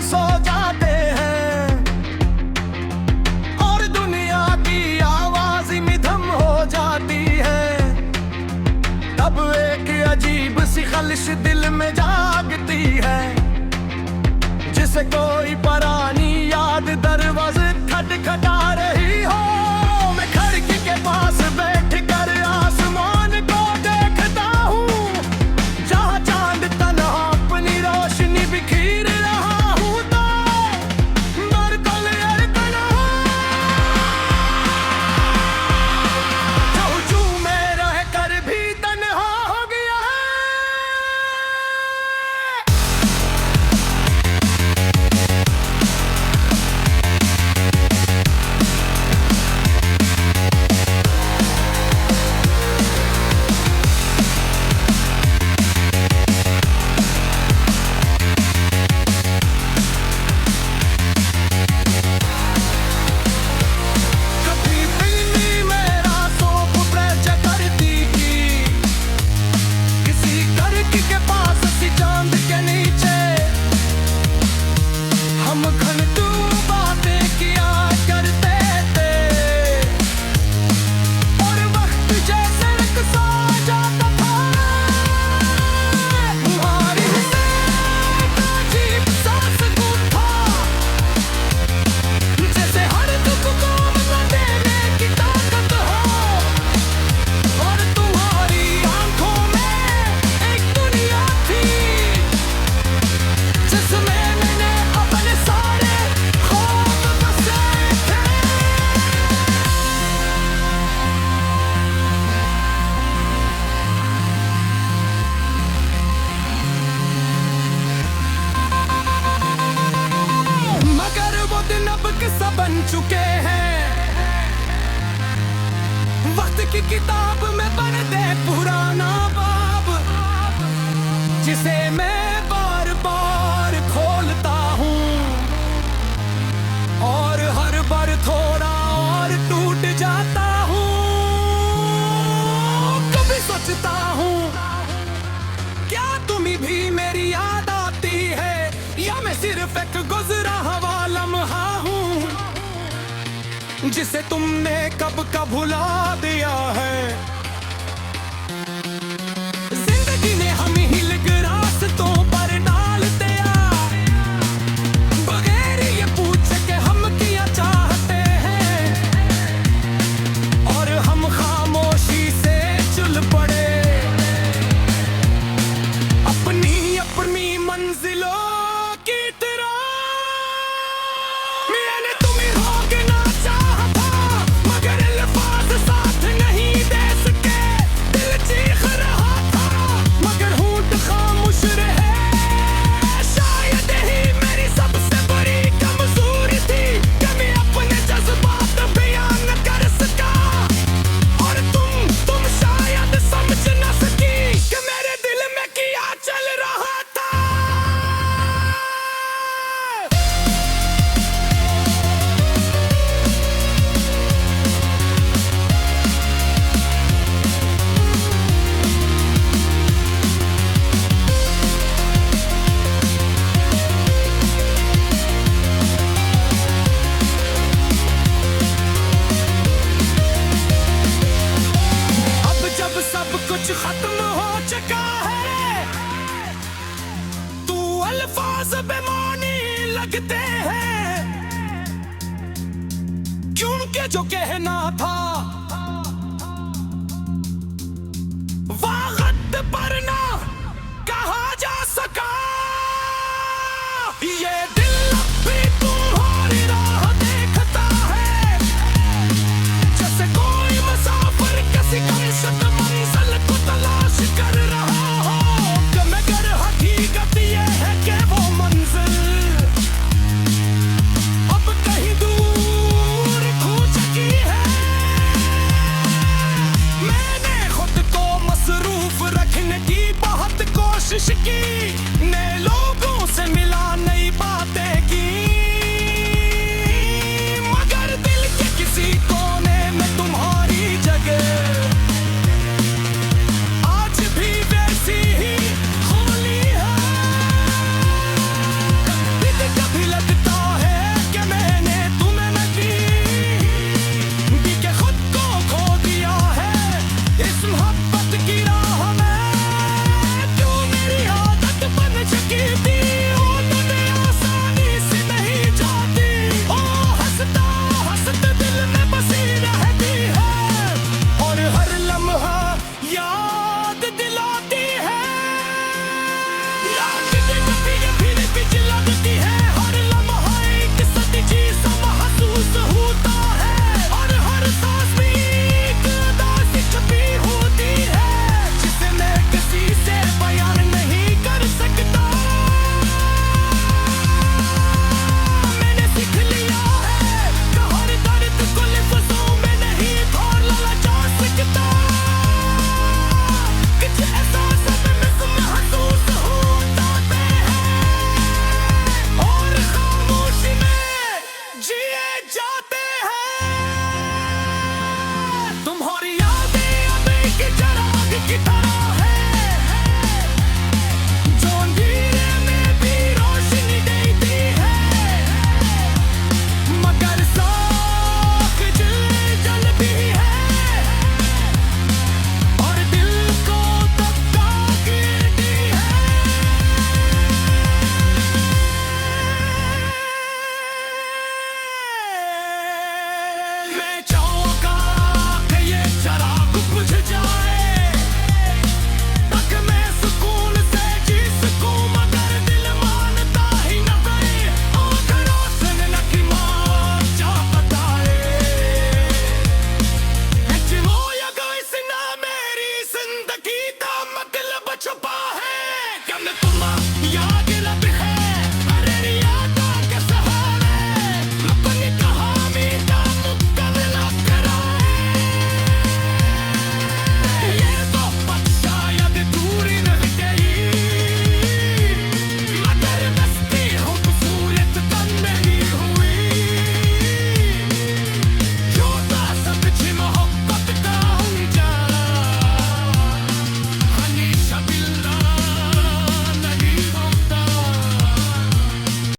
सो जाते हैं और दुनिया की आवाज मिधम हो जाती है। तब एक अजीब सी खलिश दिल में जागती है, जिसे कोई पुरानी याद दरवाजे खटखटा रही हो। मैं खिड़की के पास बैठ कर आसमान को देखता हूँ, जहाँ चांद तन्हा अपनी रोशनी बिखेर रहा हूँ। तो बिल्कुल अड़कना जो में रह कर भी तन्हा हो गया है। के पास सी चांद के नीचे हम घंटों बातें किया करते थे, और वक्त जैसे रुक जाता था। हमारी अजीब सा सुकून था, जैसे हर दुख को बदला देने की ताकत हो। और तुम्हारी आंखों में एक दुनिया थी, जिसमें मैंने अपने सारे ख्वाब बसे थे। मगर वो दिन अब किस्सा बन चुके हैं, वक्त की किताब में पढ़ दे पुराना बाब, जिसे मैं बार बार खोलता हूँ। और हर बार थोड़ा और टूट जाता हूँ। कभी सोचता हूँ, क्या तुम्हें भी मेरी याद आती है, या मैं सिर्फ एक गुजरा हुआ लम्हा हूँ, जिसे तुमने कब का भुला दिया है। जिंदगी ने हमें हिलक रास्तों पर डाल दिया, बगैर ये पूछे कि हम क्या चाहते हैं। और हम खामोशी से चल पड़े अपनी अपनी मंजिलों की तरह। मैंने तुम्हें रोकना चाहा था, मगर अल्फाज साथ नहीं दे सके। दिल चीख रहा था, मगर होंठ खामोश रहे। शायद ही मेरी सबसे बड़ी कमजोरी थी कि मैं अपने जज्बात बयान न कर सका। और तुम शायद समझ न सकी कि मेरे दिल में क्या चल रहा था। अब जब सब कुछ खत्म हो चुका है, तू अल्फाज बेमानी लगते हैं, क्योंकि जो कहना था